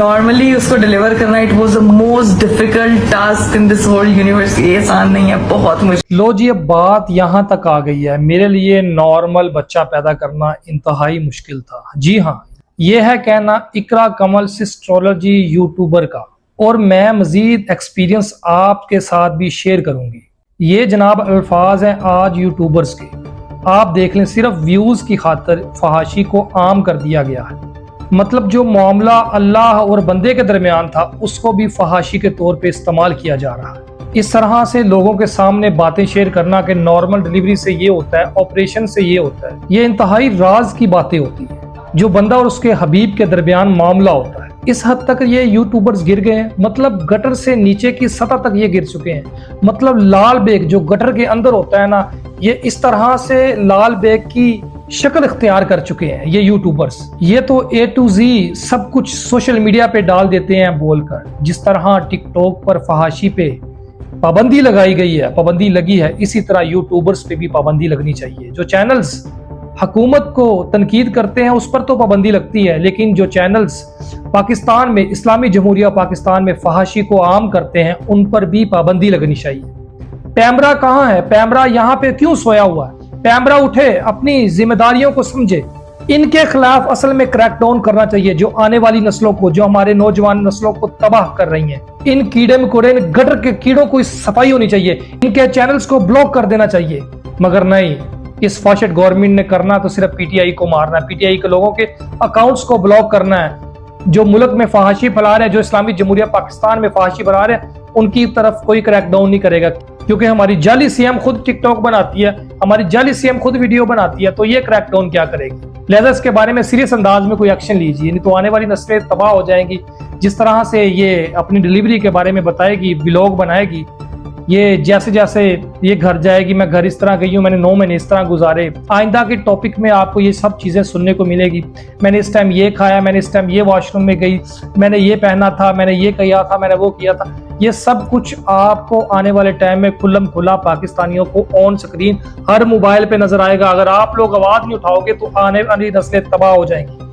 Normally उसको deliver करना it was the most difficult task in this whole universe. ये आसान नहीं है, बहुत मुश्किल। लो जी, अब बात यहाँ तक आ गई है, मेरे लिए नॉर्मल बच्चा पैदा करना इंतहाई मुश्किल था। जी हाँ, ये है कहना इकरा कमल सिस्ट्रोलॉजी यूट्यूबर का, और मैं मजीद एक्सपीरियंस आपके साथ भी शेयर करूंगी। ये जनाब अल्फाज हैं आज यूट्यूबर्स के, आप देख लें, सिर्फ व्यूज की खातिर फहाशी को आम कर दिया गया है। मतलब जो मामला अल्लाह और बंदे के दरमियान था उसको भी फहाशी के तौर पे इस्तेमाल किया जा रहा है। इस तरह से लोगों के सामने बातें शेयर करना कि नॉर्मल डिलीवरी से ये होता है, ऑपरेशन से ये होता है, ये इंतहाई राज की बातें होती है जो बंदा और उसके हबीब के दरमियान मामला होता है। इस हद तक ये यूट्यूबर्स गिर गए हैं, मतलब गटर से नीचे की सतह तक ये गिर चुके हैं। मतलब लाल बेग जो गटर के अंदर होता है ना, ये इस तरह से लाल बेग की शक्ल इख्तियार कर चुके हैं ये यूट्यूबर्स। ये तो A to Z सब कुछ सोशल मीडिया पे डाल देते हैं बोलकर। जिस तरह टिकटॉक पर फहाशी पे पाबंदी लगाई गई है, पाबंदी लगी है, इसी तरह यूट्यूबर्स पे भी पाबंदी लगनी चाहिए। जो चैनल्स हुकूमत को तनकीद करते हैं उस पर तो पाबंदी लगती है, लेकिन जो चैनल्स पाकिस्तान में, इस्लामी जमहूरिया पाकिस्तान में फहाशी को आम करते हैं उन पर भी पाबंदी लगनी चाहिए। पैमरा कहाँ है? पैमरा यहाँ पे क्यों सोया हुआ है? पैमरा उठे, अपनी जिम्मेदारियों को समझे। इनके खिलाफ असल में क्रैकडाउन करना चाहिए, जो आने वाली नस्लों को, जो हमारे नौजवान नस्लों को तबाह कर रही हैं। इन कीड़े मकोड़े, इन गटर के कीड़ों को सफाई होनी चाहिए, इनके चैनल्स को ब्लॉक कर देना चाहिए। मगर नहीं, इस फाशिस्ट गवर्नमेंट ने करना तो सिर्फ PTI को मारना है, PTI के लोगों के अकाउंट्स को ब्लॉक करना है। जो मुल्क में फहाशी फैला रहे हैं, जो इस्लामी जमहूरिया पाकिस्तान में फहाशी फैला रहे हैं, उनकी तरफ कोई क्रैकडाउन नहीं करेगा, क्योंकि हमारी जाली CM खुद टिकटॉक बनाती है, हमारी जाली CM खुद वीडियो बनाती है, तो ये क्रैकडाउन क्या करेगी? लिहाजा इसके बारे में सीरियस अंदाज में कोई एक्शन लीजिए, नहीं तो आने वाली नस्लें तबाह हो जाएंगी। जिस तरह से ये अपनी डिलीवरी के बारे में बताएगी, व्लॉग बनाएगी, ये जैसे जैसे ये घर जाएगी, मैं घर इस तरह गई हूँ, मैंने 9 महीने इस तरह गुजारे, आइंदा के टॉपिक में आपको ये सब चीज़ें सुनने को मिलेगी। मैंने इस टाइम ये खाया, मैंने इस टाइम ये वॉशरूम में गई, मैंने ये पहना था, मैंने ये किया था, मैंने वो किया था। ये सब कुछ आपको आने वाले टाइम में खुल्लम खुला पाकिस्तानियों को ऑन स्क्रीन हर मोबाइल पे नजर आएगा। अगर आप लोग आवाज नहीं उठाओगे तो आने वाली नस्लें तबाह हो जाएंगी।